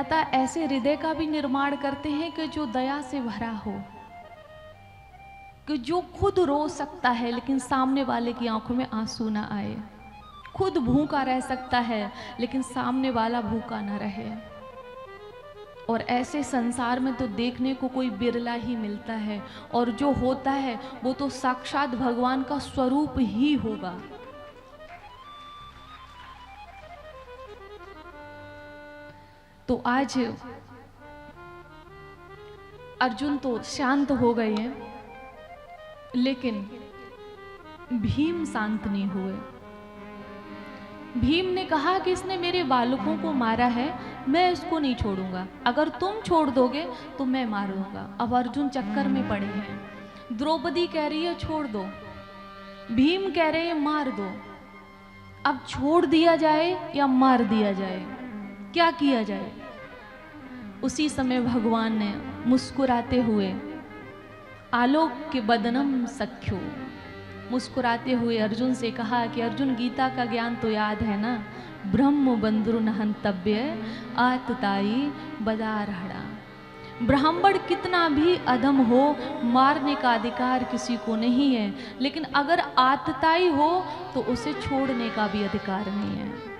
माता ऐसे हृदय का भी निर्माण करते हैं कि जो दया से भरा हो, कि जो खुद रो सकता है लेकिन सामने वाले की आंखों में आंसू ना आए, खुद भूखा रह सकता है लेकिन सामने वाला भूखा ना रहे। और ऐसे संसार में तो देखने को कोई बिरला ही मिलता है, और जो होता है वो तो साक्षात भगवान का स्वरूप ही होगा। तो आज अर्जुन तो शांत हो गए हैं, लेकिन भीम शांत नहीं हुए। भीम ने कहा कि इसने मेरे बालकों को मारा है, मैं इसको नहीं छोड़ूंगा, अगर तुम छोड़ दोगे तो मैं मारूंगा। अब अर्जुन चक्कर में पड़े हैं। द्रौपदी कह रही है छोड़ दो, भीम कह रहे हैं मार दो। अब छोड़ दिया जाए या मार दिया जाए, क्या किया जाए? उसी समय भगवान ने मुस्कुराते हुए, आलोक के बदनम सख्यो, मुस्कुराते हुए अर्जुन से कहा कि अर्जुन, गीता का ज्ञान तो याद है ना, ब्रह्म बंधुर हंतव्य आतताई बदारहड़ा। ब्राह्मण कितना भी अधम हो, मारने का अधिकार किसी को नहीं है, लेकिन अगर आतताई हो तो उसे छोड़ने का भी अधिकार नहीं है।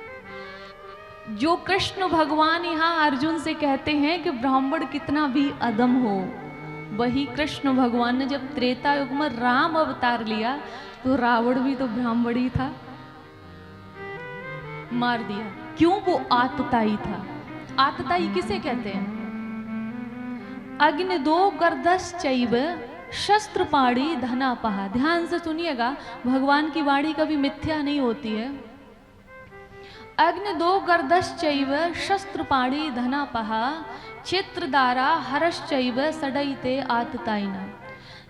जो कृष्ण भगवान यहाँ अर्जुन से कहते हैं कि ब्राह्मण कितना भी अधम हो, वही कृष्ण भगवान ने जब त्रेता युग में राम अवतार लिया तो रावण भी तो ब्राह्मण ही था, मार दिया। क्यों? वो आतताई था। आतताई किसे कहते हैं? अग्नि दो गर्दश चैव शस्त्र पाड़ी धनापहा। ध्यान से सुनिएगा, भगवान की वाणी कभी मिथ्या नहीं होती है। अग्नि दो गर्दश चैव शस्त्र पाड़ी धनापहा चित्रदारा हर्षचैव सडैते आतताइना।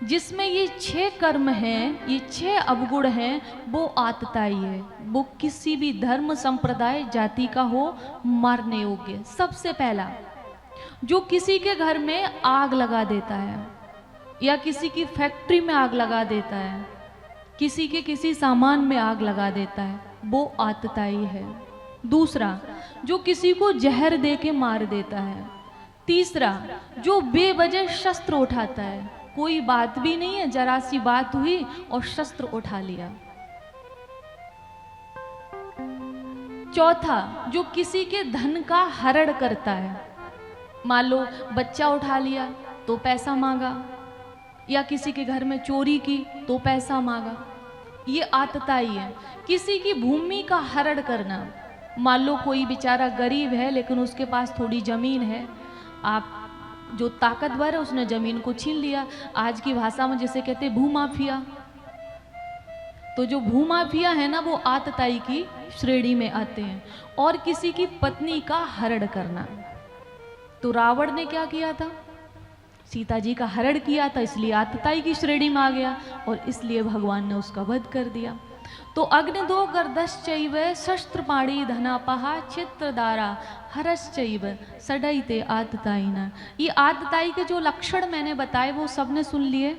जिसमें ये 6 कर्म हैं, ये 6 अवगुण हैं, वो आतताई है। वो किसी भी धर्म संप्रदाय जाति का हो, मारने योग्य। सबसे पहला, जो किसी के घर में आग लगा देता है या किसी की फैक्ट्री में आग लगा देता है, किसी के किसी सामान में आग लगा देता है, वो आतताई है। दूसरा, जो किसी को जहर दे के मार देता है। तीसरा, जो बेवजह शस्त्र उठाता है, कोई बात भी नहीं है, जरा सी बात हुई और शस्त्र उठा लिया। चौथा, जो किसी के धन का हरण करता है। मान लो बच्चा उठा लिया तो पैसा मांगा, या किसी के घर में चोरी की तो पैसा मांगा, ये आतताई है। किसी की भूमि का हरण करना, मान लो कोई बेचारा गरीब है लेकिन उसके पास थोड़ी जमीन है, आप जो ताकतवर है उसने जमीन को छीन लिया। आज की भाषा में जैसे कहते भूमाफिया, तो जो भूमाफिया है ना, वो आतताई की श्रेणी में आते हैं। और किसी की पत्नी का हरण करना, तो रावण ने क्या किया था? सीता जी का हरण किया था, इसलिए आतताई की श्रेणी में आ गया और इसलिए भगवान ने उसका वध कर दिया। तो अग्नि दो गर्दश चैव शस्त्र पाणी धनापहा चित्रदारा हरश्चैव सडैते आतताइना। ये आतताई के जो लक्षण मैंने बताए वो सबने सुन लिए।